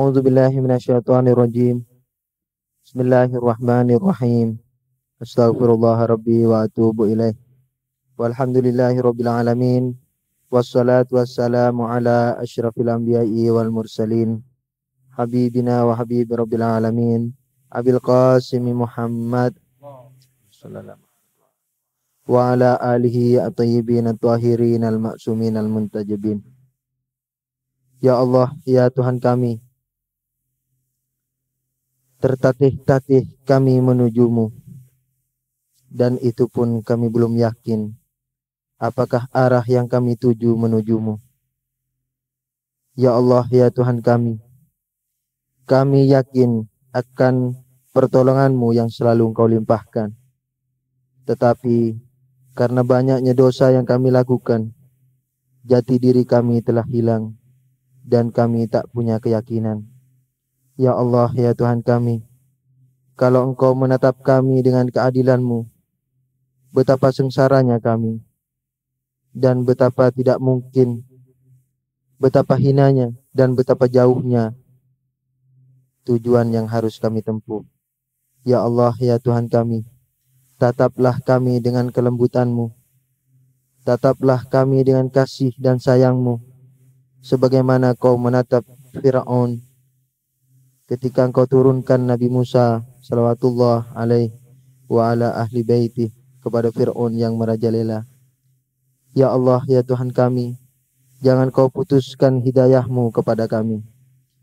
A'udzu billahi minasyaitonir rajim. Bismillahirrahmanirrahim. Astaghfirullah rabbi wa atubu ilaih. Walhamdulillahi rabbil alamin. Wassalatu wassalamu ala asyrafil anbiya'i wal mursalin. Habibina wa habib rabbil alamin. Abil Qasim Muhammad sallallahu wa ala alihi at-tayyibin at-tahirin al-ma'sumin al-muntajibin. Ya Allah, ya Tuhan kami, tertatih-tatih kami menujumu, dan itu pun kami belum yakin apakah arah yang kami tuju menujumu. Ya Allah, ya Tuhan kami yakin akan pertolonganmu yang selalu Engkau limpahkan. Tetapi karena banyaknya dosa yang kami lakukan, jati diri kami telah hilang dan kami tak punya keyakinan. Ya Allah, ya Tuhan kami, kalau Engkau menatap kami dengan keadilan-Mu, betapa sengsaranya kami, dan betapa tidak mungkin, betapa hinanya, dan betapa jauhnya tujuan yang harus kami tempuh. Ya Allah, ya Tuhan kami, tataplah kami dengan kelembutan-Mu, tataplah kami dengan kasih dan sayang-Mu, sebagaimana Kau menatap Fir'aun ketika Engkau turunkan Nabi Musa salawatullah alaih wa ala ahli baitih kepada Fir'aun yang merajalela. Ya Allah, ya Tuhan kami, jangan Kau putuskan hidayah-Mu kepada kami,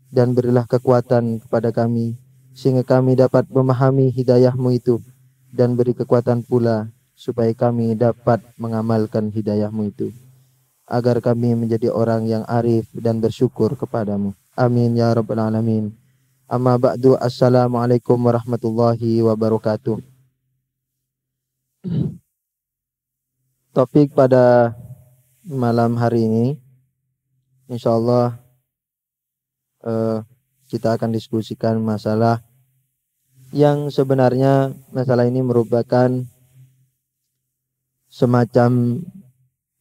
dan berilah kekuatan kepada kami sehingga kami dapat memahami hidayah-Mu itu, dan beri kekuatan pula supaya kami dapat mengamalkan hidayah-Mu itu, agar kami menjadi orang yang arif dan bersyukur kepadamu. Amin ya rabbal alamin. Amma ba'du, assalamualaikum warahmatullahi wabarakatuh. Topik pada malam hari ini, insyaallah kita akan diskusikan masalah yang sebenarnya masalah ini merupakan semacam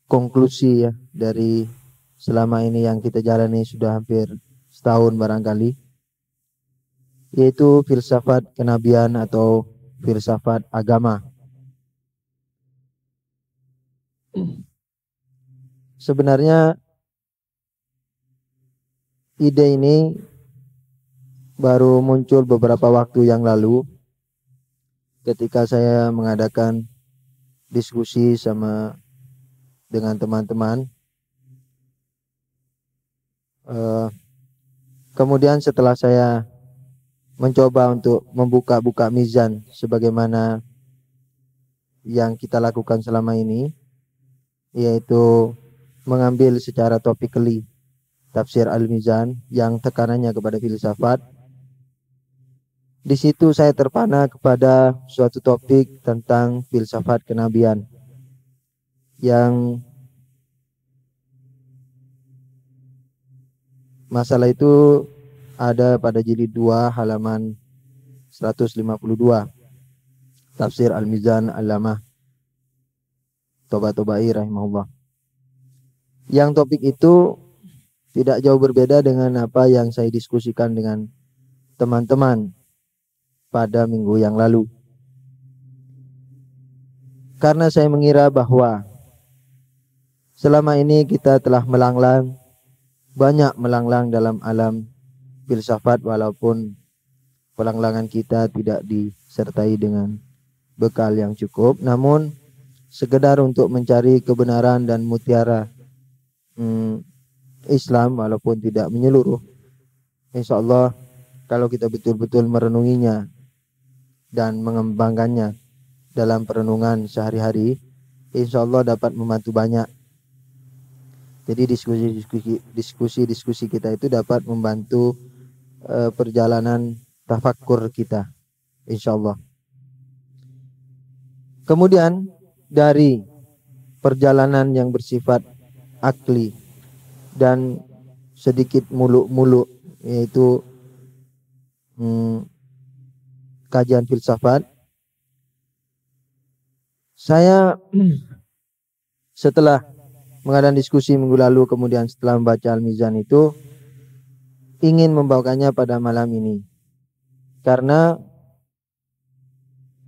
konklusi ya dari selama ini yang kita jalani sudah hampir setahun barangkali, yaitu filsafat kenabian atau filsafat agama. Sebenarnya ide ini baru muncul beberapa waktu yang lalu ketika saya mengadakan diskusi dengan teman-teman. Kemudian setelah saya mencoba untuk membuka mizan sebagaimana yang kita lakukan selama ini, yaitu mengambil secara topically tafsir al-mizan yang tekanannya kepada filsafat. Di situ saya terpana kepada suatu topik tentang filsafat kenabian yang masalah itu ada pada jilid 2 halaman 152 tafsir al-mizan al-lamah Toba-Tobai rahimahullah. Yang topik itu tidak jauh berbeda dengan apa yang saya diskusikan dengan teman-teman pada minggu yang lalu. Karena saya mengira bahwa selama ini kita telah banyak melanglang dalam alam filsafat, walaupun pelanglangan kita tidak disertai dengan bekal yang cukup, namun sekedar untuk mencari kebenaran dan mutiara Islam walaupun tidak menyeluruh. Insyaallah kalau kita betul-betul merenunginya dan mengembangkannya dalam perenungan sehari-hari, insyaallah dapat membantu banyak. Jadi diskusi kita itu dapat membantu perjalanan tafakkur kita, insyaallah. Kemudian dari perjalanan yang bersifat akli dan sedikit muluk-muluk, yaitu kajian filsafat, saya setelah mengadakan diskusi minggu lalu, kemudian setelah membaca Al-Mizan itu, ingin membawakannya pada malam ini karena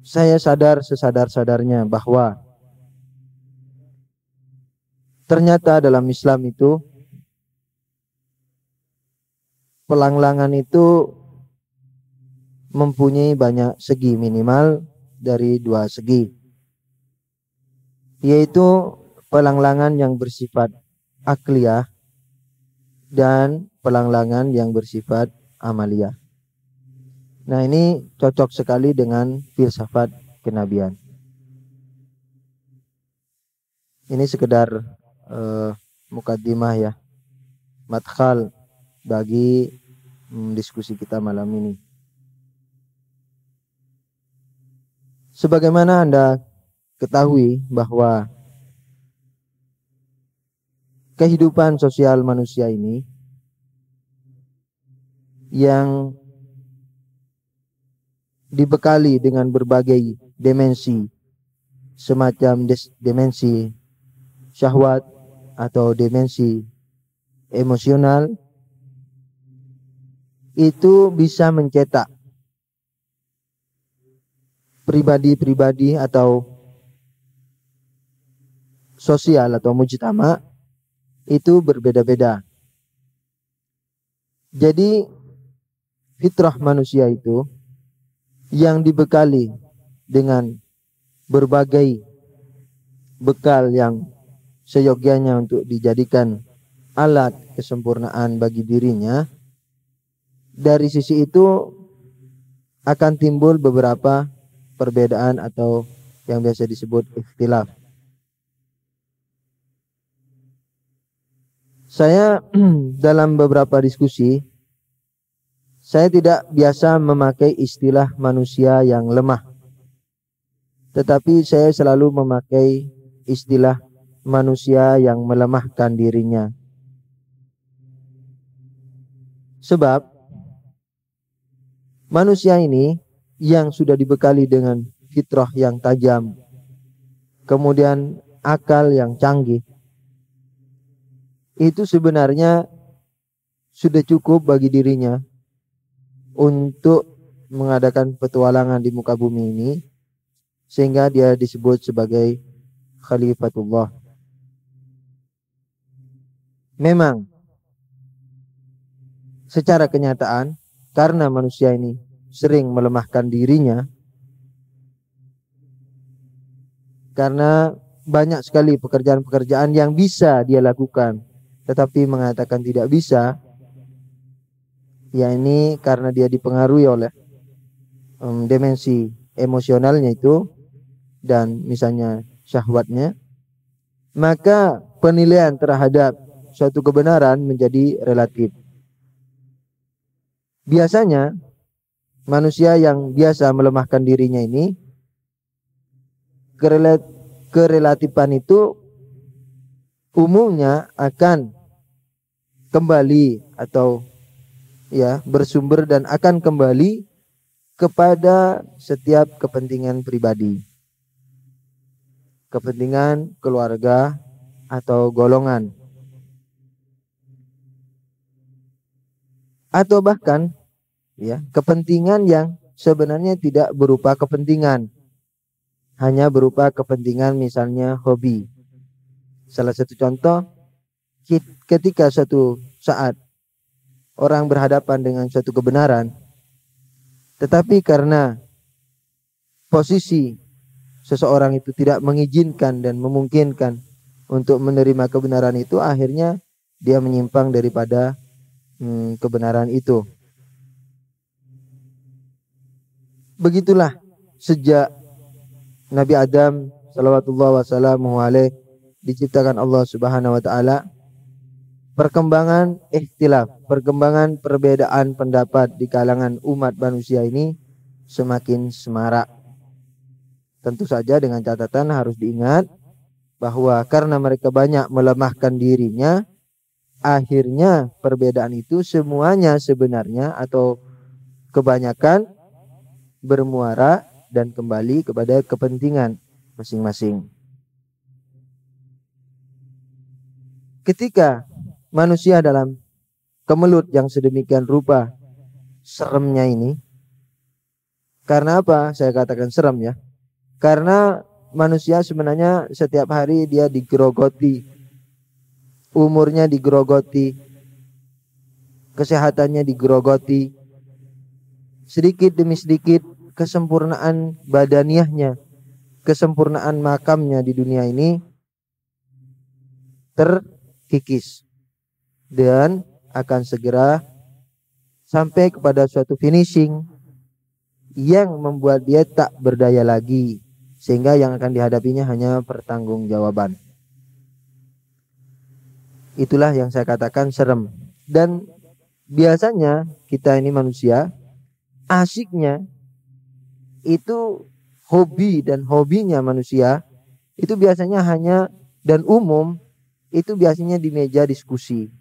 saya sadar sesadar-sadarnya bahwa ternyata dalam Islam itu pelanglangan itu mempunyai banyak segi, minimal dari 2 segi, yaitu pelanglangan yang bersifat akliyah dan pelanglangan yang bersifat amaliyah. Nah, ini cocok sekali dengan filsafat kenabian. Ini sekedar mukaddimah ya, madkhal bagi diskusi kita malam ini. Sebagaimana Anda ketahui bahwa kehidupan sosial manusia ini yang dibekali dengan berbagai dimensi, semacam dimensi syahwat atau dimensi emosional, itu bisa mencetak pribadi-pribadi atau sosial atau mujtama itu berbeda-beda. Jadi fitrah manusia itu yang dibekali dengan berbagai bekal yang seyogyanya untuk dijadikan alat kesempurnaan bagi dirinya, dari sisi itu akan timbul beberapa perbedaan atau yang biasa disebut ikhtilaf. Saya dalam beberapa diskusi, saya tidak biasa memakai istilah manusia yang lemah, tetapi saya selalu memakai istilah manusia yang melemahkan dirinya. Sebab manusia ini yang sudah dibekali dengan fitrah yang tajam, kemudian akal yang canggih, itu sebenarnya sudah cukup bagi dirinya untuk mengadakan petualangan di muka bumi ini, sehingga dia disebut sebagai Khalifatullah. Memang secara kenyataan, karena manusia ini sering melemahkan dirinya, karena banyak sekali pekerjaan-pekerjaan yang bisa dia lakukan tetapi mengatakan tidak bisa, ya ini karena dia dipengaruhi oleh dimensi emosionalnya itu dan misalnya syahwatnya, maka penilaian terhadap suatu kebenaran menjadi relatif. Biasanya manusia yang biasa melemahkan dirinya ini, kerelatifan itu umumnya akan kembali atau ya bersumber dan akan kembali kepada setiap kepentingan pribadi, kepentingan keluarga atau golongan, atau bahkan ya kepentingan yang sebenarnya tidak berupa kepentingan, hanya berupa kepentingan misalnya hobi. Salah satu contoh, ketika suatu saat orang berhadapan dengan suatu kebenaran, tetapi karena posisi seseorang itu tidak mengizinkan dan memungkinkan untuk menerima kebenaran itu, akhirnya dia menyimpang daripada kebenaran itu. Begitulah sejak Nabi Adam salawatullah wassalamu alaih diciptakan Allah Subhanahu wa taala, perkembangan ikhtilaf, perkembangan perbedaan pendapat di kalangan umat manusia ini semakin semarak. Tentu saja dengan catatan harus diingat bahwa karena mereka banyak melemahkan dirinya, akhirnya perbedaan itu semuanya sebenarnya atau kebanyakan bermuara dan kembali kepada kepentingan masing-masing. Ketika manusia dalam kemelut yang sedemikian rupa seremnya ini. Karena apa saya katakan serem ya? Karena manusia sebenarnya setiap hari dia digerogoti, umurnya digerogoti, kesehatannya digerogoti, sedikit demi sedikit kesempurnaan badaniahnya, kesempurnaan makamnya di dunia ini terkikis dan akan segera sampai kepada suatu finishing yang membuat dia tak berdaya lagi, sehingga yang akan dihadapinya hanya pertanggungjawaban. Itulah yang saya katakan serem. Dan biasanya kita ini manusia asiknya itu hobi, dan hobinya manusia itu biasanya hanya dan umum itu biasanya di meja diskusi.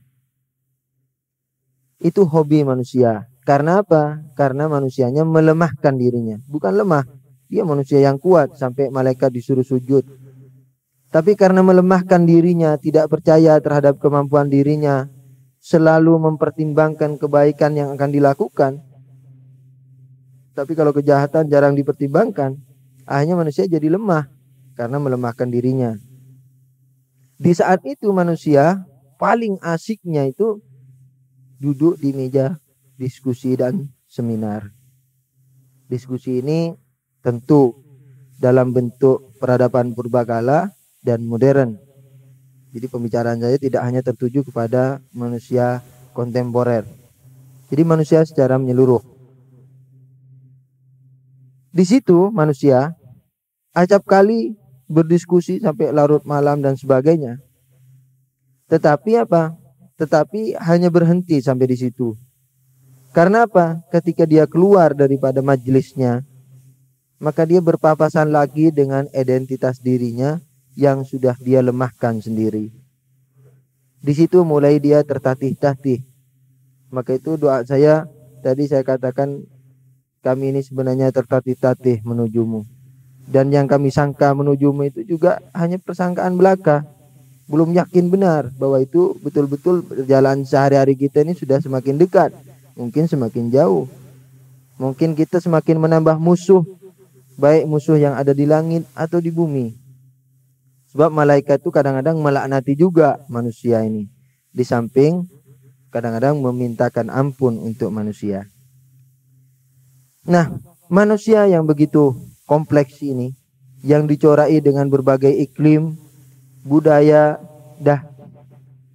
Itu hobi manusia. Karena apa? Karena manusianya melemahkan dirinya. Bukan lemah, dia manusia yang kuat sampai malaikat disuruh sujud. Tapi karena melemahkan dirinya, tidak percaya terhadap kemampuan dirinya, selalu mempertimbangkan kebaikan yang akan dilakukan. Tapi kalau kejahatan jarang dipertimbangkan, akhirnya manusia jadi lemah karena melemahkan dirinya. Di saat itu manusia paling asiknya itu duduk di meja diskusi dan seminar. Diskusi ini tentu dalam bentuk peradaban purbakala dan modern. Jadi pembicaraan saya tidak hanya tertuju kepada manusia kontemporer. Jadi manusia secara menyeluruh. Di situ manusia acap kali berdiskusi sampai larut malam dan sebagainya. Tetapi apa? Tetapi hanya berhenti sampai di situ. Karena apa? Ketika dia keluar daripada majelisnya, maka dia berpapasan lagi dengan identitas dirinya yang sudah dia lemahkan sendiri. Di situ mulai dia tertatih-tatih. Maka itu doa saya tadi saya katakan, kami ini sebenarnya tertatih-tatih menujumu. Dan yang kami sangka menujumu itu juga hanya persangkaan belaka. Belum yakin benar bahwa itu betul-betul perjalanan sehari-hari kita ini sudah semakin dekat. Mungkin semakin jauh. Mungkin kita semakin menambah musuh, baik musuh yang ada di langit atau di bumi. Sebab malaikat itu kadang-kadang melaknati juga manusia ini. Di samping kadang-kadang memintakan ampun untuk manusia. Nah, manusia yang begitu kompleks ini, yang dicorai dengan berbagai iklim, budaya,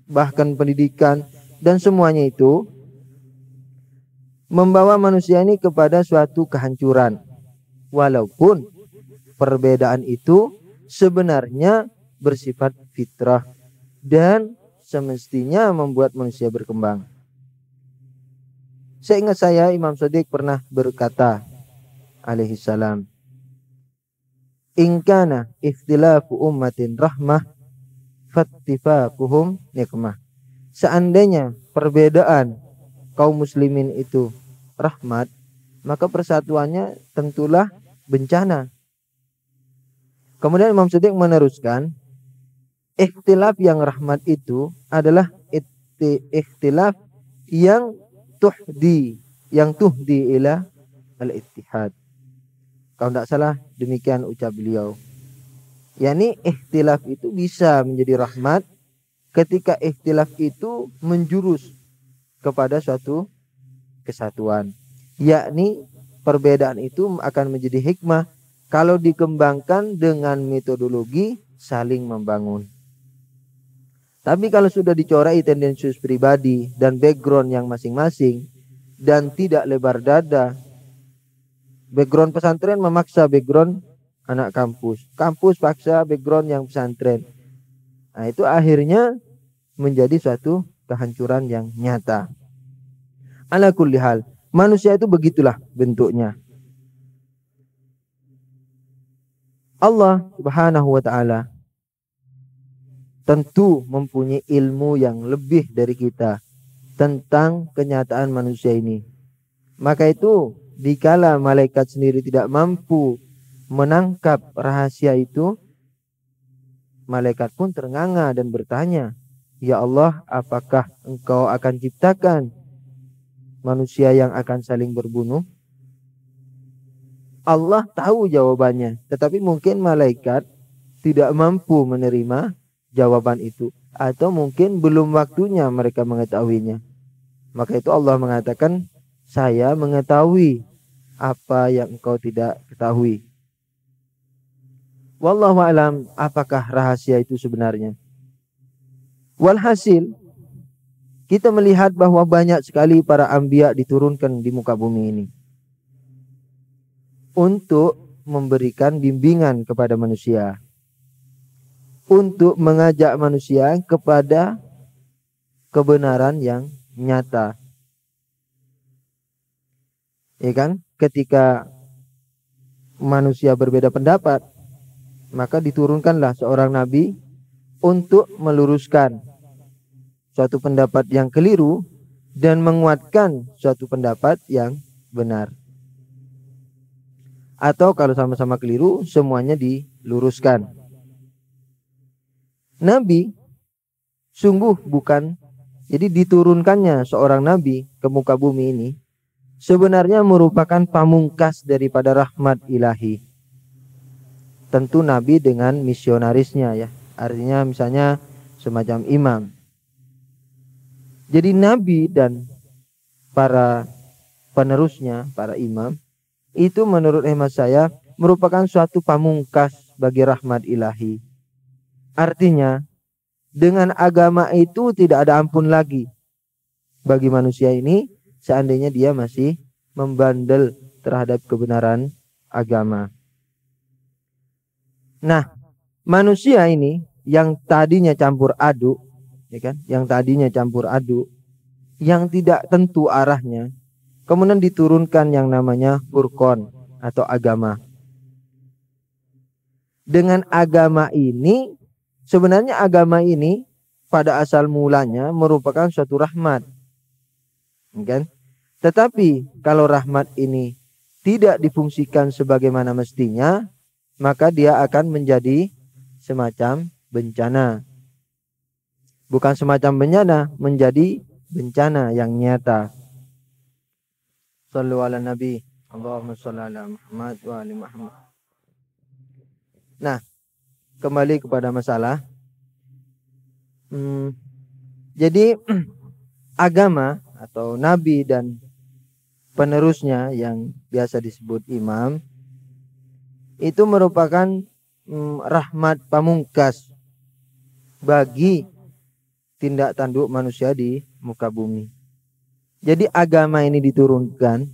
bahkan pendidikan, dan semuanya itu membawa manusia ini kepada suatu kehancuran. Walaupun perbedaan itu sebenarnya bersifat fitrah dan semestinya membuat manusia berkembang. Seingat saya Imam Shadiq pernah berkata alaihi salam, "In kana ikhtilafu ummatin rahmah fattifaquhum nikmah." Seandainya perbedaan kaum muslimin itu rahmat, maka persatuannya tentulah bencana. Kemudian Imam Shadiq meneruskan, ikhtilaf yang rahmat itu adalah ikhtilaf yang tuhdi ila al-ittihad. Kalau tidak salah demikian ucap beliau. Yani ikhtilaf itu bisa menjadi rahmat ketika ikhtilaf itu menjurus kepada suatu kesatuan. Yakni perbedaan itu akan menjadi hikmah kalau dikembangkan dengan metodologi saling membangun. Tapi kalau sudah dicorai tendensius pribadi dan background yang masing-masing dan tidak lebar dada, background pesantren memaksa background anak kampus, kampus paksa background yang pesantren. Nah, itu akhirnya menjadi suatu kehancuran yang nyata. Ala kulli hal, manusia itu begitulah bentuknya. Allah Subhanahu wa taala tentu mempunyai ilmu yang lebih dari kita tentang kenyataan manusia ini. Maka itu dikala malaikat sendiri tidak mampu menangkap rahasia itu, malaikat pun ternganga dan bertanya, Ya Allah, apakah Engkau akan ciptakan manusia yang akan saling berbunuh? Allah tahu jawabannya, tetapi mungkin malaikat tidak mampu menerima jawaban itu, atau mungkin belum waktunya mereka mengetahuinya. Maka itu Allah mengatakan, saya mengetahui apa yang engkau tidak ketahui. Wallahu alam, apakah rahasia itu sebenarnya? Walhasil, kita melihat bahwa banyak sekali para anbiya diturunkan di muka bumi ini untuk memberikan bimbingan kepada manusia, untuk mengajak manusia kepada kebenaran yang nyata. Ya kan? Ketika manusia berbeda pendapat, maka diturunkanlah seorang nabi untuk meluruskan suatu pendapat yang keliru dan menguatkan suatu pendapat yang benar. Atau kalau sama-sama keliru, semuanya diluruskan. Nabi sungguh bukan, jadi diturunkannya seorang nabi ke muka bumi ini sebenarnya merupakan pamungkas daripada rahmat ilahi. Tentu nabi dengan misionarisnya ya, artinya misalnya semacam imam. Jadi nabi dan para penerusnya, para imam, itu menurut hemat saya merupakan suatu pamungkas bagi rahmat ilahi. Artinya dengan agama itu tidak ada ampun lagi bagi manusia ini seandainya dia masih membandel terhadap kebenaran agama. Nah, manusia ini yang tadinya campur aduk, ya kan? Yang tadinya campur aduk, yang tidak tentu arahnya, kemudian diturunkan yang namanya Furqan atau agama. Dengan agama ini, sebenarnya agama ini pada asal mulanya merupakan suatu rahmat, kan? Tetapi kalau rahmat ini tidak difungsikan sebagaimana mestinya, maka dia akan menjadi semacam bencana. Bukan semacam bencana, menjadi bencana yang nyata. Sallu ala Nabi. Allahumma salli ala Muhammad wa ali Muhammad. Nah, kembali kepada masalah. Jadi agama atau nabi dan penerusnya yang biasa disebut imam itu merupakan rahmat pamungkas bagi tindak tanduk manusia di muka bumi. Jadi agama ini diturunkan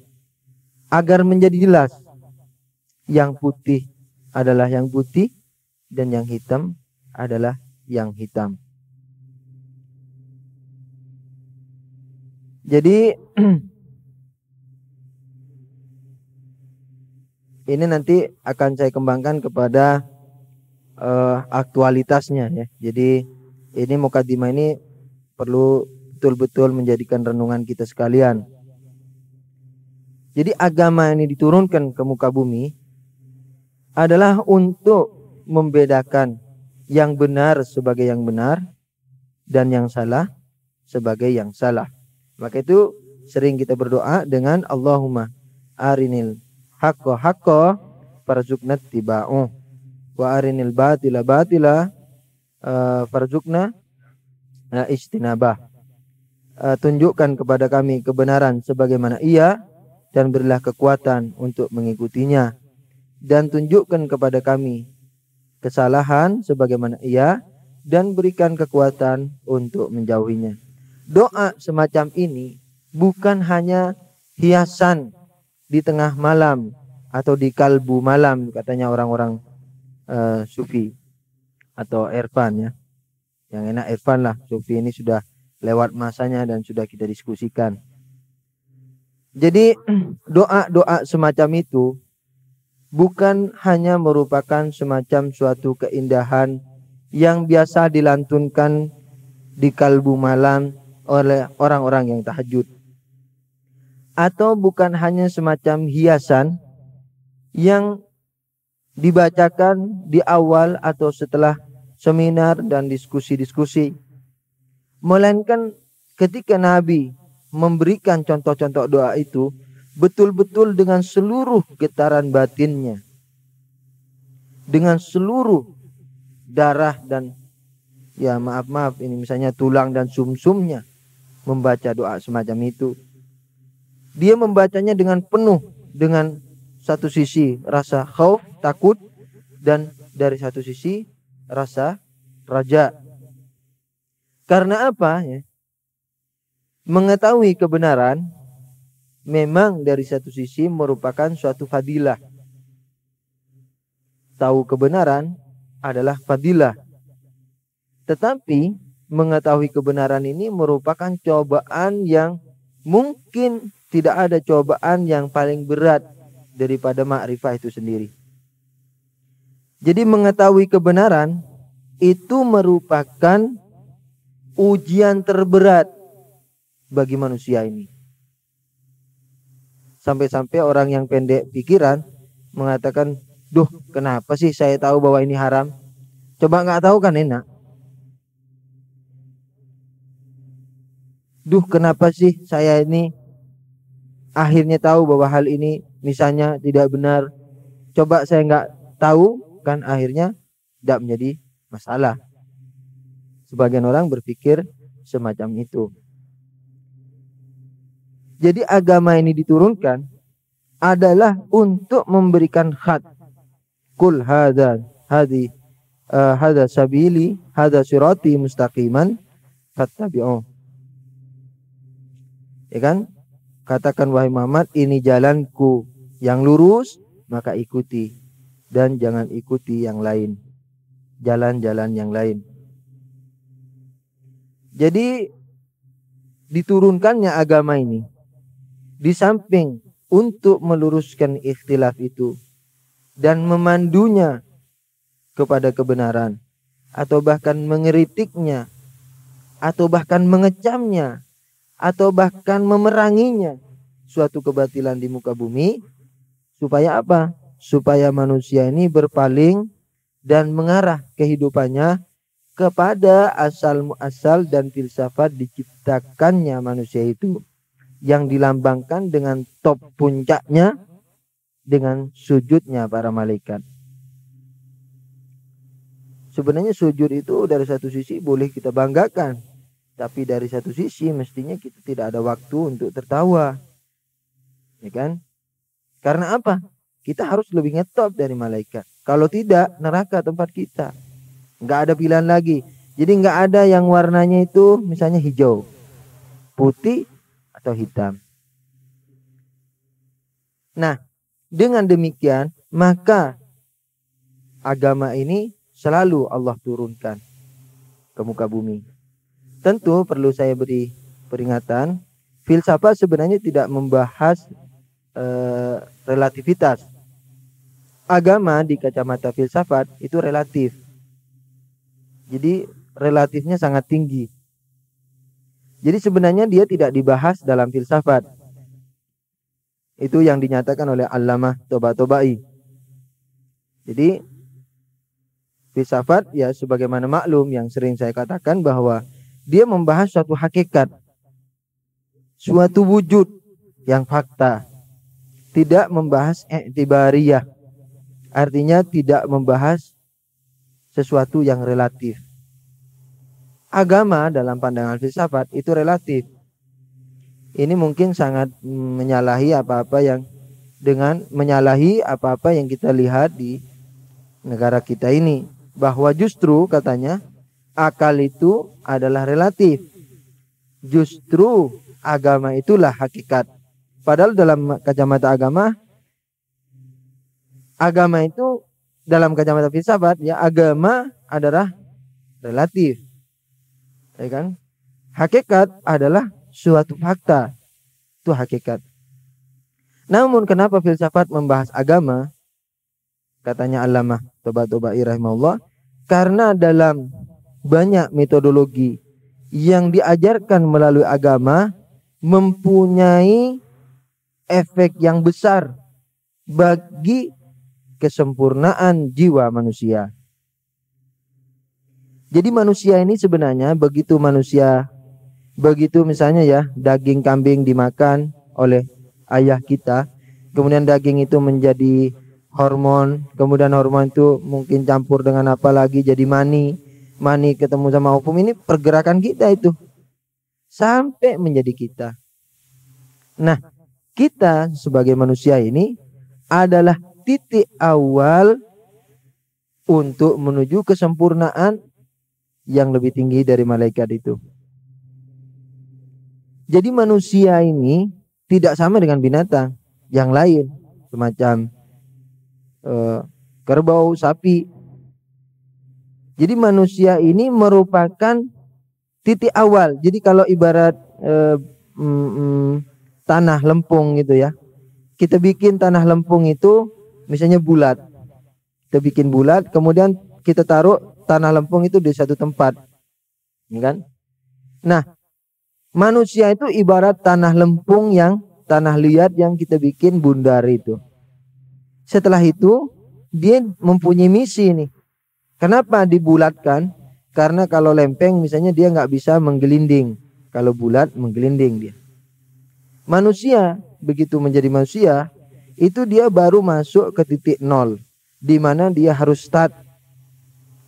agar menjadi jelas yang putih adalah yang putih dan yang hitam adalah yang hitam. Jadi ini nanti akan saya kembangkan kepada aktualitasnya ya. Jadi ini mukadimah ini perlu betul-betul menjadikan renungan kita sekalian. Jadi agama ini diturunkan ke muka bumi adalah untuk membedakan yang benar sebagai yang benar dan yang salah sebagai yang salah. Maka itu sering kita berdoa dengan Allahumma arinil haqqa haqqa farzuqna tiba'u wa arinil batila batila farzuqna istinabah. Tunjukkan kepada kami kebenaran sebagaimana ia dan berilah kekuatan untuk mengikutinya, dan tunjukkan kepada kami kesalahan sebagaimana ia dan berikan kekuatan untuk menjauhinya. Doa semacam ini bukan hanya hiasan di tengah malam atau di kalbu malam katanya orang-orang sufi atau irfan ya. Yang enak irfan lah, sufi ini sudah lewat masanya dan sudah kita diskusikan. Jadi doa-doa semacam itu bukan hanya merupakan semacam suatu keindahan yang biasa dilantunkan di kalbu malam oleh orang-orang yang tahajud, atau bukan hanya semacam hiasan yang dibacakan di awal atau setelah seminar dan diskusi-diskusi, Melainkan ketika Nabi memberikan contoh-contoh doa itu betul-betul dengan seluruh getaran batinnya, dengan seluruh darah dan ya maaf ini misalnya tulang dan sumsumnya membaca doa semacam itu. Dia membacanya dengan penuh, dengan satu sisi rasa khauf, takut, dan dari satu sisi rasa raja. Karena apa ya? Mengetahui kebenaran memang dari satu sisi merupakan suatu fadilah. Tahu kebenaran adalah fadilah. Tetapi mengetahui kebenaran ini merupakan cobaan yang mungkin tidak ada cobaan yang paling berat daripada ma'rifah itu sendiri. Jadi mengetahui kebenaran itu merupakan ujian terberat bagi manusia ini. Sampai-sampai orang yang pendek pikiran mengatakan, duh kenapa sih saya tahu bahwa ini haram? Coba nggak tahu kan enak. Duh kenapa sih saya ini akhirnya tahu bahwa hal ini misalnya tidak benar. Coba saya nggak tahu kan akhirnya tidak menjadi masalah. Sebagian orang berpikir semacam itu. Jadi agama ini diturunkan adalah untuk memberikan khat. Kul hadza sabili hadza sirati mustaqiman fattabi'u. Ya kan? Katakan wahai Muhammad, ini jalanku yang lurus, maka ikuti dan jangan ikuti yang lain. Jalan-jalan yang lain. Jadi diturunkannya agama ini di samping untuk meluruskan ikhtilaf itu dan memandunya kepada kebenaran atau bahkan mengeritiknya atau bahkan mengecamnya atau bahkan memeranginya suatu kebatilan di muka bumi, supaya apa? Supaya manusia ini berpaling dan mengarah kehidupannya kepada asal muasal dan filsafat diciptakannya manusia itu, yang dilambangkan dengan top puncaknya dengan sujudnya para malaikat. Sebenarnya sujud itu dari satu sisi boleh kita banggakan, tapi dari satu sisi mestinya kita tidak ada waktu untuk tertawa, ya kan? Karena apa? Kita harus lebih ngetop dari malaikat. Kalau tidak, neraka tempat kita. Nggak ada pilihan lagi. Jadi nggak ada yang warnanya itu misalnya hijau, putih, atau hitam. Nah, dengan demikian maka agama ini selalu Allah turunkan ke muka bumi. Tentu perlu saya beri peringatan, filsafat sebenarnya tidak membahas relativitas. Agama di kacamata filsafat itu relatif. Jadi relatifnya sangat tinggi. Jadi sebenarnya dia tidak dibahas dalam filsafat. Itu yang dinyatakan oleh Allamah Tabatabai. Jadi filsafat ya sebagaimana maklum yang sering saya katakan bahwa dia membahas suatu hakikat, suatu wujud yang fakta. Tidak membahas i'tibariyah. Artinya tidak membahas sesuatu yang relatif. Agama dalam pandangan filsafat itu relatif. Ini mungkin sangat menyalahi apa-apa yang kita lihat di negara kita ini, bahwa justru katanya akal itu adalah relatif. Justru agama itulah hakikat. Padahal dalam kacamata agama itu dalam kacamata filsafat ya agama adalah relatif. Ya kan? Hakikat adalah suatu fakta. Itu hakikat. Namun kenapa filsafat membahas agama? Katanya Allamah Tabatabai rahimahullah, karena dalam banyak metodologi yang diajarkan melalui agama mempunyai efek yang besar bagi kesempurnaan jiwa manusia. Jadi manusia ini sebenarnya begitu misalnya ya daging kambing dimakan oleh ayah kita, kemudian daging itu menjadi hormon, kemudian hormon itu mungkin campur dengan apa lagi jadi mani ketemu sama opum, ini pergerakan kita itu sampai menjadi kita. Nah, kita sebagai manusia ini adalah titik awal untuk menuju kesempurnaan yang lebih tinggi dari malaikat itu. Jadi manusia ini tidak sama dengan binatang yang lain, semacam kerbau, sapi. Jadi manusia ini merupakan titik awal. Jadi kalau ibarat tanah lempung gitu ya, kita bikin tanah lempung itu misalnya bulat, kita bikin bulat, kemudian kita taruh tanah lempung itu di satu tempat, kan? Nah, manusia itu ibarat tanah lempung tanah liat yang kita bikin bundar itu. Setelah itu dia mempunyai misi nih. Kenapa dibulatkan? Karena kalau lempeng misalnya dia nggak bisa menggelinding, kalau bulat menggelinding dia. Manusia begitu menjadi manusia itu dia baru masuk ke titik nol, di mana dia harus start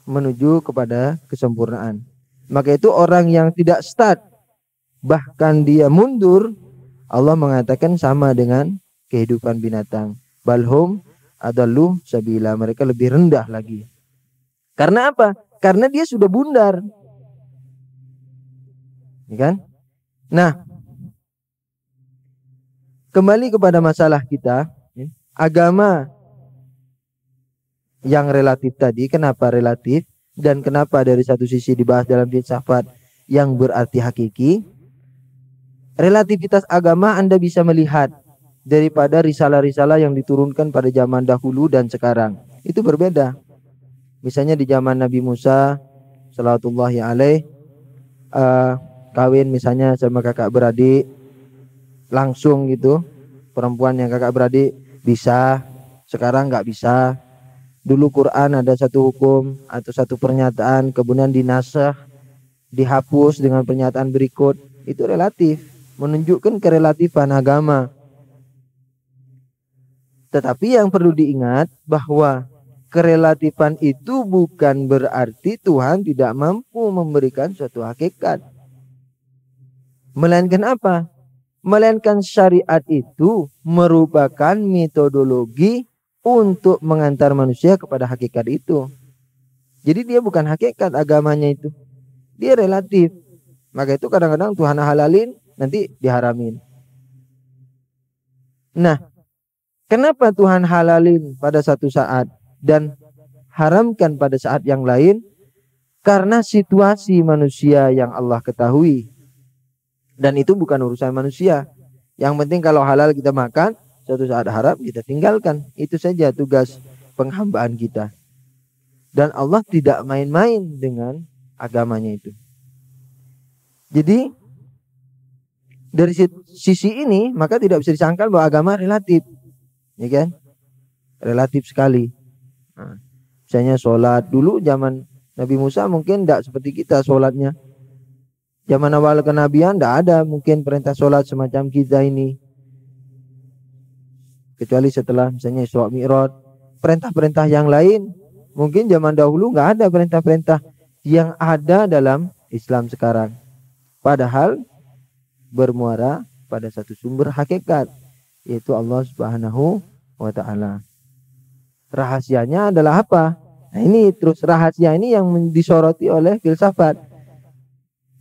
menuju kepada kesempurnaan. Maka itu orang yang tidak start, bahkan dia mundur, Allah mengatakan sama dengan kehidupan binatang. Balhum adallu sabila, mereka lebih rendah lagi. Karena apa? Karena dia sudah bundar, ya kan? Nah, kembali kepada masalah kita, agama yang relatif tadi, kenapa relatif dan kenapa dari satu sisi dibahas dalam filsafat yang berarti hakiki? Relativitas agama Anda bisa melihat daripada risalah-risalah yang diturunkan pada zaman dahulu dan sekarang. Itu berbeda. Misalnya di zaman Nabi Musa salawatullahi alaih, kawin misalnya sama kakak beradik langsung gitu, perempuan yang kakak beradik bisa, sekarang nggak bisa. Dulu Quran ada satu hukum atau satu pernyataan, kemudian dinasakh, dihapus dengan pernyataan berikut. Itu relatif, menunjukkan kerelatifan agama. Tetapi yang perlu diingat bahwa kerelatifan itu bukan berarti Tuhan tidak mampu memberikan suatu hakikat. Melainkan apa? Melainkan syariat itu merupakan metodologi untuk mengantar manusia kepada hakikat itu. Jadi dia bukan hakikat agamanya itu, dia relatif. Maka itu kadang-kadang Tuhan halalin, nanti diharamin. Nah, kenapa Tuhan halalin pada satu saat dan haramkan pada saat yang lain? Karena situasi manusia yang Allah ketahui. Dan itu bukan urusan manusia. Yang penting kalau halal kita makan, suatu saat haram kita tinggalkan. Itu saja tugas penghambaan kita. Dan Allah tidak main-main dengan agamanya itu. Jadi dari sisi ini maka tidak bisa disangkal bahwa agama relatif, ya kan? Relatif sekali. Nah, misalnya sholat dulu zaman Nabi Musa mungkin tidak seperti kita sholatnya. Zaman awal kenabian tidak ada mungkin perintah sholat semacam kita ini. Kecuali setelah misalnya Isra Mi'raj, perintah-perintah yang lain mungkin zaman dahulu nggak ada perintah-perintah yang ada dalam Islam sekarang. Padahal bermuara pada satu sumber hakikat, yaitu Allah Subhanahu wa Ta'ala. Rahasianya adalah apa? Nah ini terus rahasia ini yang disoroti oleh filsafat.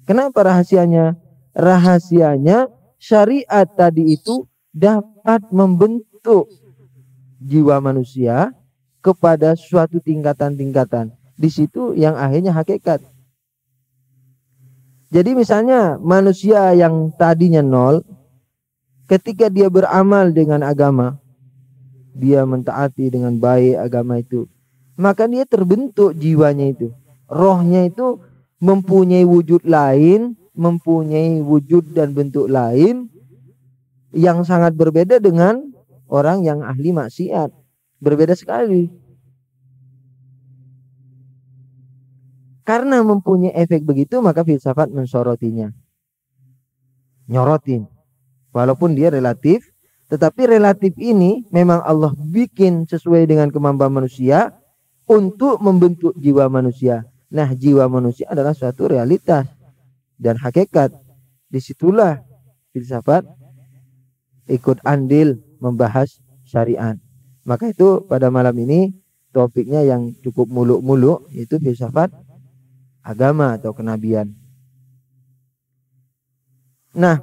Kenapa rahasianya? Rahasianya syariat tadi itu dapat membentuk jiwa manusia kepada suatu tingkatan-tingkatan. Di situ yang akhirnya hakikat. Jadi misalnya manusia yang tadinya nol, ketika dia beramal dengan agama, dia mentaati dengan baik agama itu, maka dia terbentuk jiwanya itu. Rohnya itu mempunyai wujud lain, mempunyai wujud dan bentuk lain yang sangat berbeda dengan orang yang ahli maksiat. Berbeda sekali. Karena mempunyai efek begitu, maka filsafat mensorotinya, nyorotin. Walaupun dia relatif, tetapi relatif ini memang Allah bikin sesuai dengan kemampuan manusia untuk membentuk jiwa manusia. Nah, jiwa manusia adalah suatu realitas dan hakikat. Disitulah filsafat ikut andil membahas syariat. Maka itu pada malam ini topiknya yang cukup muluk-muluk, yaitu filsafat agama atau kenabian. Nah,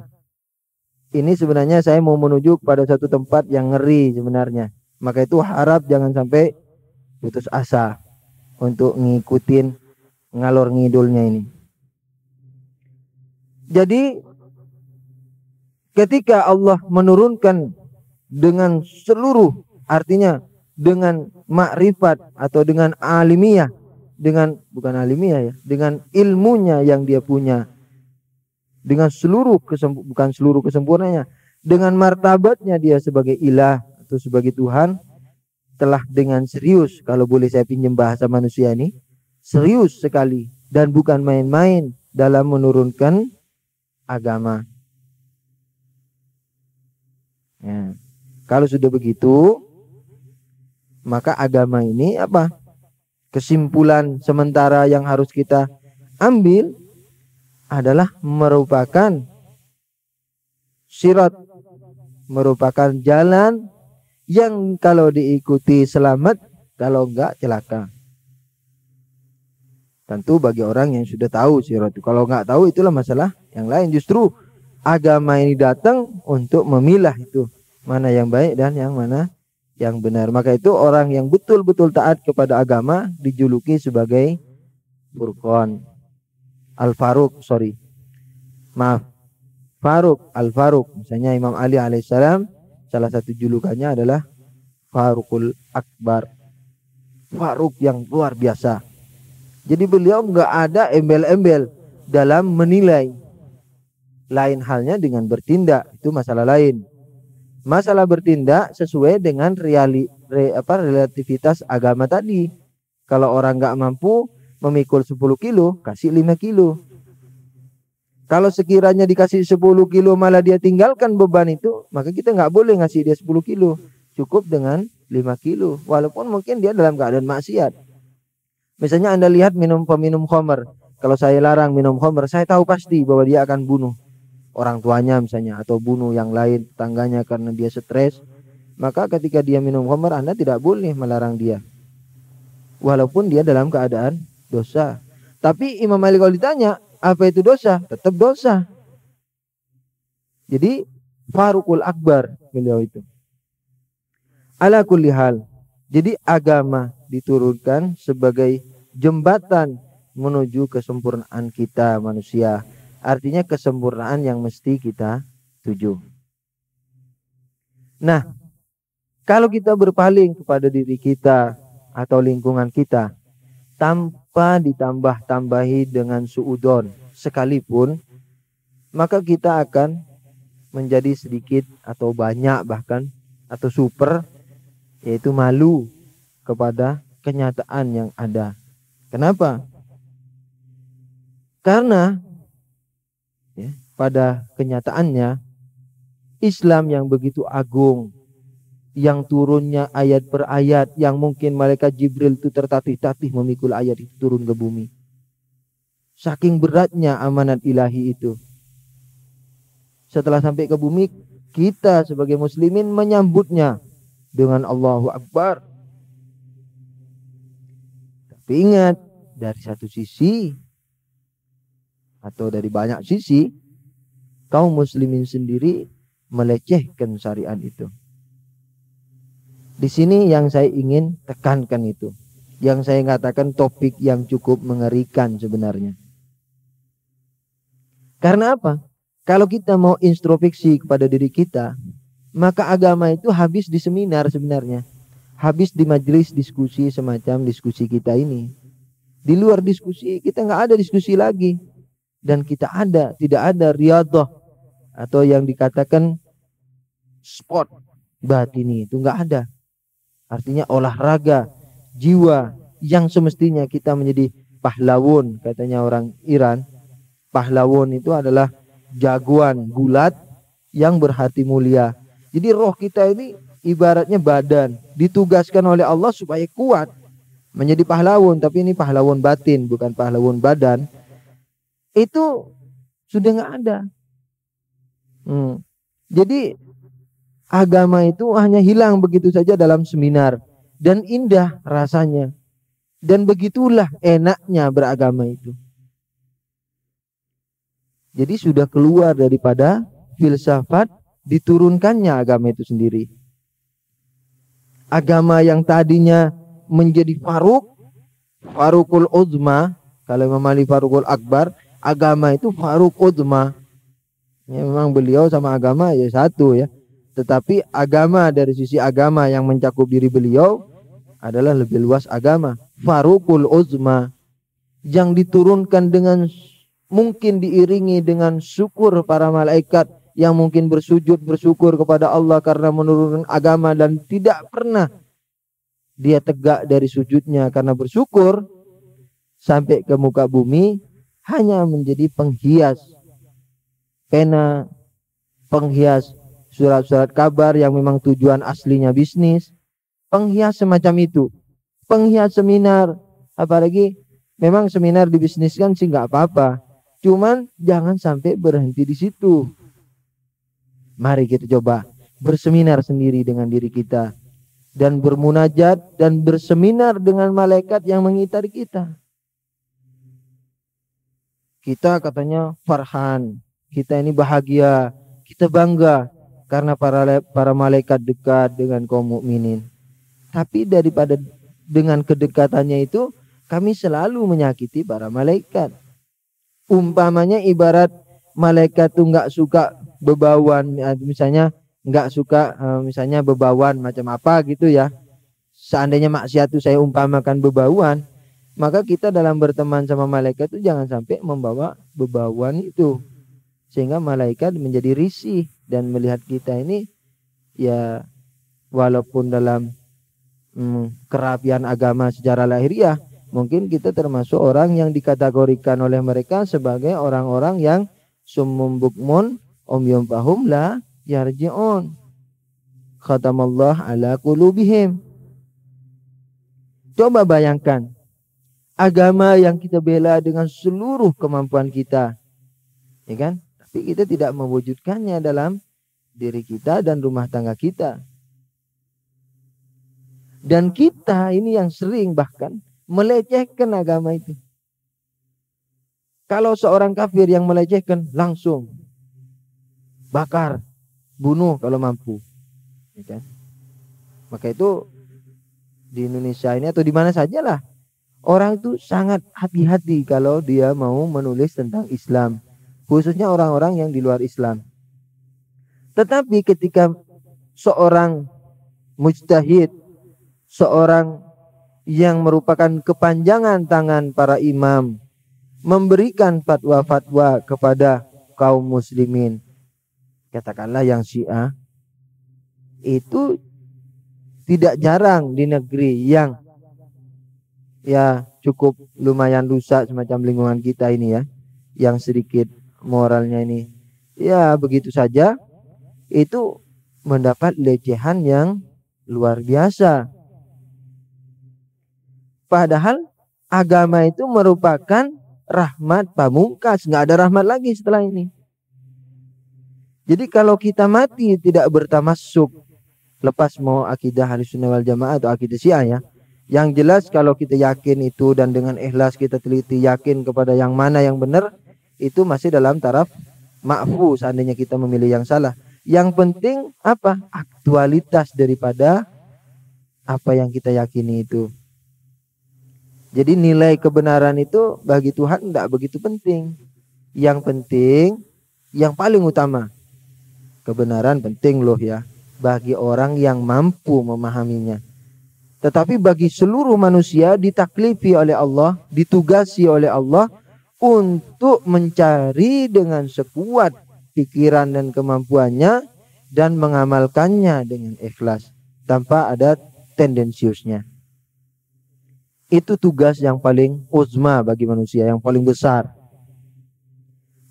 ini sebenarnya saya mau menuju pada satu tempat yang ngeri sebenarnya. Maka itu harap jangan sampai putus asa untuk ngikutin ngalor ngidulnya ini. Jadi ketika Allah menurunkan dengan seluruh, artinya dengan makrifat atau dengan alimiah, dengan bukan alimiah ya, dengan ilmunya yang dia punya, dengan seluruh bukan seluruh kesempurnaannya, dengan martabatnya dia sebagai ilah atau sebagai Tuhan, telah dengan serius, kalau boleh saya pinjam bahasa manusia ini, serius sekali dan bukan main-main dalam menurunkan agama. Ya. Kalau sudah begitu, maka agama ini apa? Kesimpulan sementara yang harus kita ambil adalah merupakan sirat, merupakan jalan yang kalau diikuti selamat, kalau enggak celaka. Tentu bagi orang yang sudah tahu sirat itu. Kalau enggak tahu, itulah masalah yang lain. Justru agama ini datang untuk memilah itu, mana yang baik dan yang mana yang benar. Maka itu orang yang betul-betul taat kepada agama dijuluki sebagai Furqan. Al-Faruq, Faruq, Al-Faruq. Misalnya Imam Ali alaihissalam, salah satu julukannya adalah Faruqul Akbar, Faruq yang luar biasa. Jadi beliau nggak ada embel-embel dalam menilai. Lain halnya dengan bertindak, itu masalah lain. Masalah bertindak sesuai dengan relativitas agama tadi. Kalau orang nggak mampu memikul 10 kilo, kasih 5 kilo. Kalau sekiranya dikasih 10 kilo malah dia tinggalkan beban itu, maka kita nggak boleh ngasih dia 10 kilo. Cukup dengan 5 kilo. Walaupun mungkin dia dalam keadaan maksiat. Misalnya Anda lihat peminum khamr. Kalau saya larang minum khamr, saya tahu pasti bahwa dia akan bunuh orang tuanya misalnya, atau bunuh yang lain, tetangganya, karena dia stres. Maka ketika dia minum khamr, Anda tidak boleh melarang dia. Walaupun dia dalam keadaan dosa. Tapi Imam Malik kalau ditanya apa itu dosa, tetap dosa. Jadi Faruqul Akbar beliau itu. Ala kulli hal. Jadi agama diturunkan sebagai jembatan menuju kesempurnaan kita manusia. Artinya kesempurnaan yang mesti kita tuju. Nah, kalau kita berpaling kepada diri kita atau lingkungan kita tanpa ditambah-tambahi dengan suudon sekalipun, maka kita akan menjadi sedikit atau banyak bahkan atau super, yaitu malu kepada kenyataan yang ada. Kenapa? Karena pada kenyataannya Islam yang begitu agung, yang turunnya ayat per ayat, yang mungkin malaikat Jibril itu tertatih-tatih memikul ayat itu turun ke bumi. Saking beratnya amanat ilahi itu. Setelah sampai ke bumi, kita sebagai muslimin menyambutnya dengan Allahu Akbar. Tapi ingat, dari satu sisi atau dari banyak sisi, kaum muslimin sendiri melecehkan syariat itu. Di sini yang saya ingin tekankan itu, yang saya katakan topik yang cukup mengerikan sebenarnya. Karena apa? Kalau kita mau introspeksi kepada diri kita, maka agama itu habis di seminar sebenarnya, habis di majelis diskusi semacam diskusi kita ini. Di luar diskusi kita nggak ada diskusi lagi, dan kita tidak ada riyadhah atau yang dikatakan sport batini, itu nggak ada. Artinya olahraga jiwa yang semestinya kita menjadi pahlawan, katanya orang Iran. Pahlawan itu adalah jagoan gulat yang berhati mulia. Jadi roh kita ini ibaratnya badan, ditugaskan oleh Allah supaya kuat menjadi pahlawan, tapi ini pahlawan batin, bukan pahlawan badan. Itu sudah nggak ada. Jadi agama itu hanya hilang begitu saja dalam seminar, dan indah rasanya, dan begitulah enaknya beragama itu. Jadi sudah keluar daripada filsafat, diturunkannya agama itu sendiri. Agama yang tadinya menjadi Farukul Uzma, kalau Imam Ali Farukul Akbar, agama itu Faruk Uzma. Ya, memang beliau sama agama ya satu ya. Tetapi agama dari sisi agama yang mencakup diri beliau adalah lebih luas agama. Farukul Uzma yang diturunkan dengan mungkin diiringi dengan syukur para malaikat yang mungkin bersyukur kepada Allah karena menurunkan agama, dan tidak pernah dia tegak dari sujudnya karena bersyukur sampai ke muka bumi, hanya menjadi penghias pena, penghias surat-surat kabar yang memang tujuan aslinya bisnis, penghias semacam itu, penghias seminar. Apalagi memang seminar dibisniskan sih nggak apa-apa, cuman jangan sampai berhenti di situ. Mari kita coba berseminar sendiri dengan diri kita, dan bermunajat dan berseminar dengan malaikat yang mengitari kita. Kita katanya farhan, kita ini bahagia, kita bangga karena para malaikat dekat dengan kaum mukminin. Tapi daripada dengan kedekatannya itu, kami selalu menyakiti para malaikat. Umpamanya ibarat malaikat tuh nggak suka bebauan, misalnya nggak suka misalnya bebauan macam apa gitu ya. Seandainya maksiat itu saya umpamakan bebauan, maka kita dalam berteman sama malaikat itu jangan sampai membawa bebauan itu, sehingga malaikat menjadi risih dan melihat kita ini ya, walaupun dalam kerapian agama secara lahiriah, mungkin kita termasuk orang yang dikategorikan oleh mereka sebagai orang-orang yang summum bukmun umyum fahum la yarji'un, khatamallah ala qulubihim. Coba bayangkan agama yang kita bela dengan seluruh kemampuan kita, ya kan? Tapi kita tidak mewujudkannya dalam diri kita dan rumah tangga kita. Dan kita ini yang sering bahkan melecehkan agama itu. Kalau seorang kafir yang melecehkan, langsung bakar, bunuh kalau mampu, ya kan? Maka itu di Indonesia ini atau di mana sajalah, orang itu sangat hati-hati kalau dia mau menulis tentang Islam, khususnya orang-orang yang di luar Islam. Tetapi ketika seorang mujtahid, seorang yang merupakan kepanjangan tangan para imam, memberikan fatwa-fatwa kepada kaum muslimin, katakanlah yang Syiah, itu tidak jarang di negeri yang ya cukup lumayan rusak semacam lingkungan kita ini ya, yang sedikit moralnya ini ya begitu saja, itu mendapat lecehan yang luar biasa. Padahal agama itu merupakan rahmat pamungkas, nggak ada rahmat lagi setelah ini. Jadi kalau kita mati tidak bertamassuk, lepas mau akidah Ahlussunnah wal Jamaah atau akidah Syiah ya, yang jelas kalau kita yakin itu dan dengan ikhlas kita teliti yakin kepada yang mana yang benar, itu masih dalam taraf ma'fu seandainya kita memilih yang salah. Yang penting apa? Aktualitas daripada apa yang kita yakini itu. Jadi nilai kebenaran itu bagi Tuhan tidak begitu penting. Yang penting, yang paling utama, kebenaran penting loh ya, bagi orang yang mampu memahaminya. Tetapi bagi seluruh manusia ditaklifi oleh Allah, ditugasi oleh Allah untuk mencari dengan sekuat pikiran dan kemampuannya dan mengamalkannya dengan ikhlas tanpa ada tendensiusnya. Itu tugas yang paling uzma bagi manusia, yang paling besar.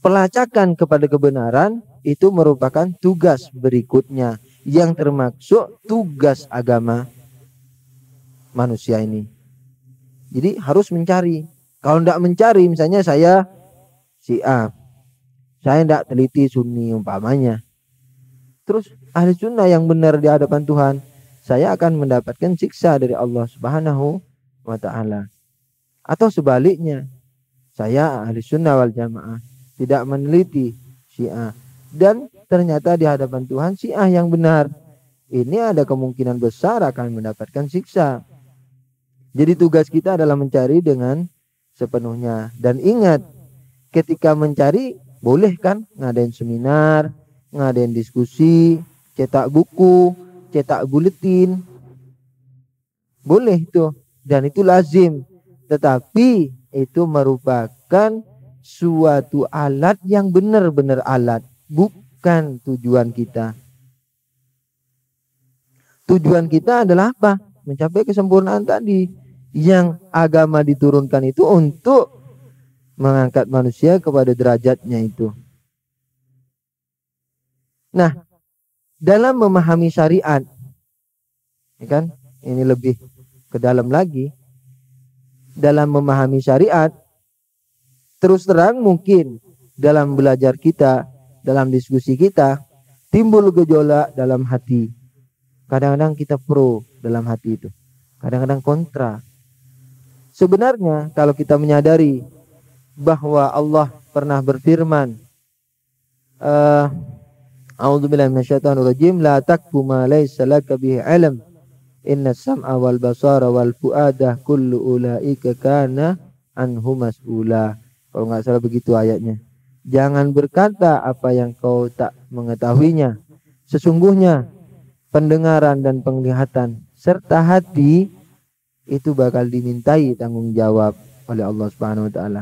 Pelacakan kepada kebenaran itu merupakan tugas berikutnya, yang termasuk tugas agama manusia ini. Jadi harus mencari. Kalau tidak mencari, misalnya saya Syiah, saya tidak teliti Sunni umpamanya, terus ahli sunnah yang benar di hadapan Tuhan, saya akan mendapatkan siksa dari Allah Subhanahu wa ta'ala. Atau sebaliknya, saya ahli sunnah wal jamaah, tidak meneliti Syiah, dan ternyata di hadapan Tuhan Syiah yang benar, ini ada kemungkinan besar akan mendapatkan siksa. Jadi tugas kita adalah mencari dengan sepenuhnya. Dan ingat, ketika mencari, boleh kan ngadain seminar, ngadain diskusi, cetak buku, cetak buletin, boleh itu, dan itu lazim. Tetapi itu merupakan suatu alat yang benar-benar alat, bukan tujuan kita. Tujuan kita adalah apa? Mencapai kesempurnaan tadi. Yang agama diturunkan itu untuk mengangkat manusia kepada derajatnya itu. Nah, dalam memahami syariat, ya kan? Ini lebih ke dalam lagi. Dalam memahami syariat, terus terang mungkin dalam belajar kita, dalam diskusi kita, timbul gejolak dalam hati. Kadang-kadang kita pro dalam hati itu, kadang-kadang kontra. Sebenarnya kalau kita menyadari bahwa Allah pernah berfirman, A'udzubillahi minasyaitonirrajim, la taqfu ma laysa laka bihi ilm, inna sam'a wal basara wal fu'ada kullu ulaika kana anhu mas'ula. Kalau nggak salah begitu ayatnya. Jangan berkata apa yang kau tak mengetahuinya. Sesungguhnya pendengaran dan penglihatan serta hati itu bakal dimintai tanggung jawab oleh Allah Subhanahu wa taala.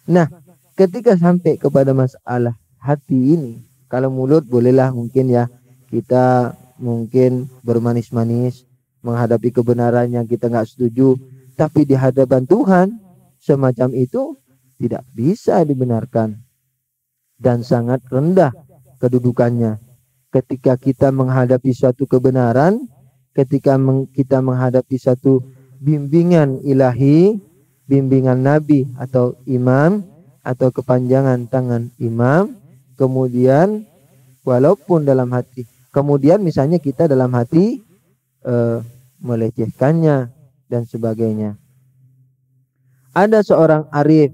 Nah, ketika sampai kepada masalah hati ini, kalau mulut bolehlah mungkin ya kita mungkin bermanis-manis menghadapi kebenaran yang kita nggak setuju, tapi di hadapan Tuhan semacam itu tidak bisa dibenarkan dan sangat rendah kedudukannya. Ketika kita menghadapi suatu kebenaran, ketika kita menghadapi satu bimbingan ilahi, bimbingan nabi atau imam, atau kepanjangan tangan imam, kemudian walaupun dalam hati, kemudian misalnya kita dalam hati melecehkannya dan sebagainya. Ada seorang arif,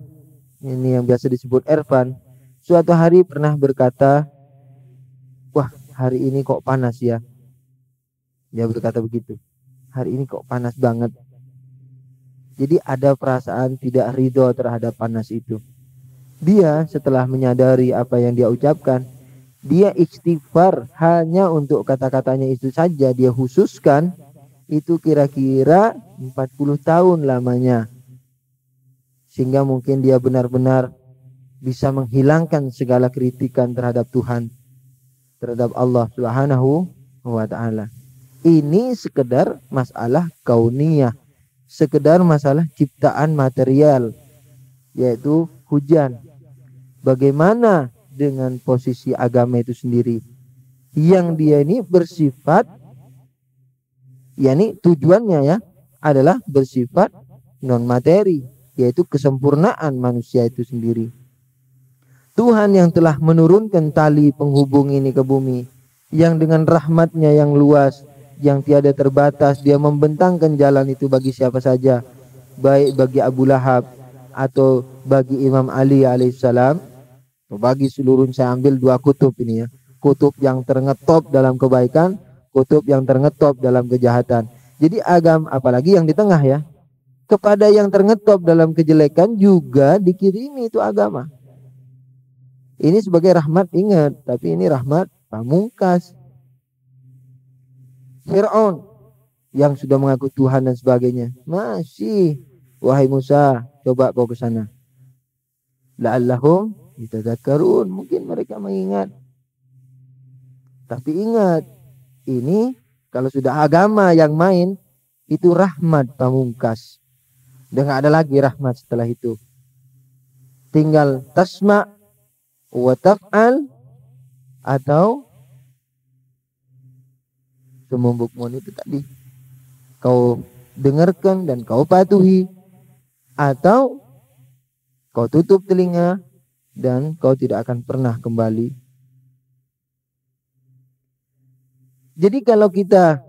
ini yang biasa disebut Irfan, suatu hari pernah berkata, wah hari ini kok panas ya. Dia berkata begitu, hari ini kok panas banget. Jadi ada perasaan tidak ridho terhadap panas itu. Dia setelah menyadari apa yang dia ucapkan, dia istighfar hanya untuk kata-katanya itu saja. Dia khususkan itu kira-kira 40 tahun lamanya. Sehingga mungkin dia benar-benar bisa menghilangkan segala kritikan terhadap Tuhan, terhadap Allah Subhanahu wa ta'ala. Ini sekedar masalah kauniyah, sekedar masalah ciptaan material, yaitu hujan. Bagaimana dengan posisi agama itu sendiri, yang dia ini bersifat, yakni tujuannya ya adalah bersifat non materi, yaitu kesempurnaan manusia itu sendiri. Tuhan yang telah menurunkan tali penghubung ini ke bumi, yang dengan rahmatnya yang luas, yang tiada terbatas, dia membentangkan jalan itu bagi siapa saja, baik bagi Abu Lahab atau bagi Imam Ali alaihissalam, atau bagi seluruh. Saya ambil dua kutub ini ya, kutub yang terngetop dalam kebaikan, kutub yang terngetop dalam kejahatan. Jadi agama, apalagi yang di tengah ya, kepada yang terngetop dalam kejelekan juga dikirimi itu agama. Ini sebagai rahmat, ingat, tapi ini rahmat pamungkas. Fir'aun yang sudah mengaku Tuhan dan sebagainya, masih, wahai Musa, coba kau ke sana. La'allahum yatadzakkarun, mungkin mereka mengingat. Tapi ingat, ini kalau sudah agama yang main, itu rahmat pamungkas. Dan nggak ada lagi rahmat setelah itu. Tinggal tasma' wa taf'al atau sumum bukmun itu tadi. Kau dengarkan dan kau patuhi, atau kau tutup telinga dan kau tidak akan pernah kembali. Jadi kalau kita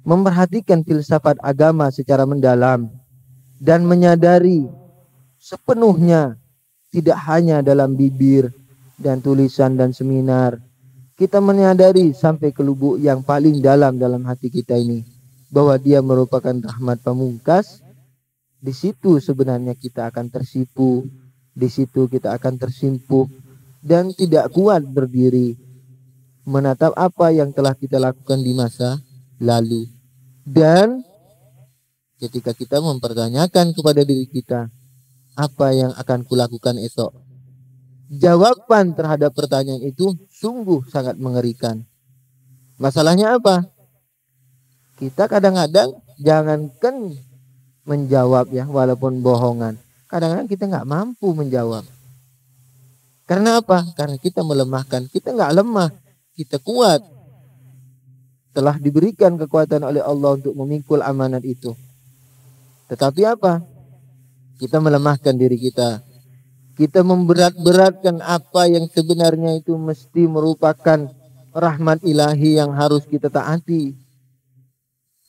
memperhatikan filsafat agama secara mendalam dan menyadari sepenuhnya, tidak hanya dalam bibir dan tulisan dan seminar, kita menyadari sampai ke lubuk yang paling dalam hati kita ini bahwa dia merupakan rahmat pamungkas. Di situ sebenarnya kita akan tersipu, di situ kita akan tersimpuh dan tidak kuat berdiri menatap apa yang telah kita lakukan di masa lalu. Dan ketika kita mempertanyakan kepada diri kita, apa yang akan kulakukan esok? Jawaban terhadap pertanyaan itu sungguh sangat mengerikan. Masalahnya apa? Kita kadang-kadang jangankan menjawab ya, walaupun bohongan, kadang-kadang kita nggak mampu menjawab. Karena apa? Karena kita melemahkan. Kita nggak lemah, kita kuat. Telah diberikan kekuatan oleh Allah untuk memikul amanat itu. Tetapi apa? Kita melemahkan diri kita. Kita memberat-beratkan apa yang sebenarnya itu mesti merupakan rahmat ilahi yang harus kita taati.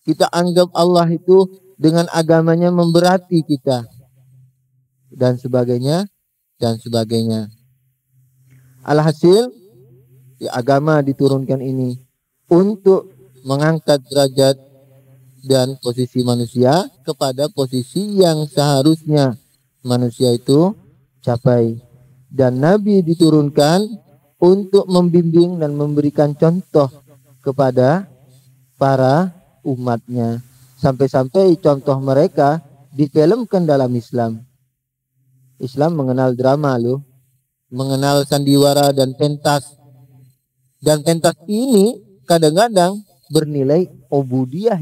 Kita anggap Allah itu dengan agamanya memberati kita. Dan sebagainya. Dan sebagainya. Alhasil, agama diturunkan ini untuk mengangkat derajat dan posisi manusia kepada posisi yang seharusnya manusia itu capai. Dan Nabi diturunkan untuk membimbing dan memberikan contoh kepada para umatnya. Sampai-sampai contoh mereka difilmkan dalam Islam. Islam mengenal drama loh, mengenal sandiwara dan pentas. Dan pentas ini kadang-kadang bernilai ubudiyah.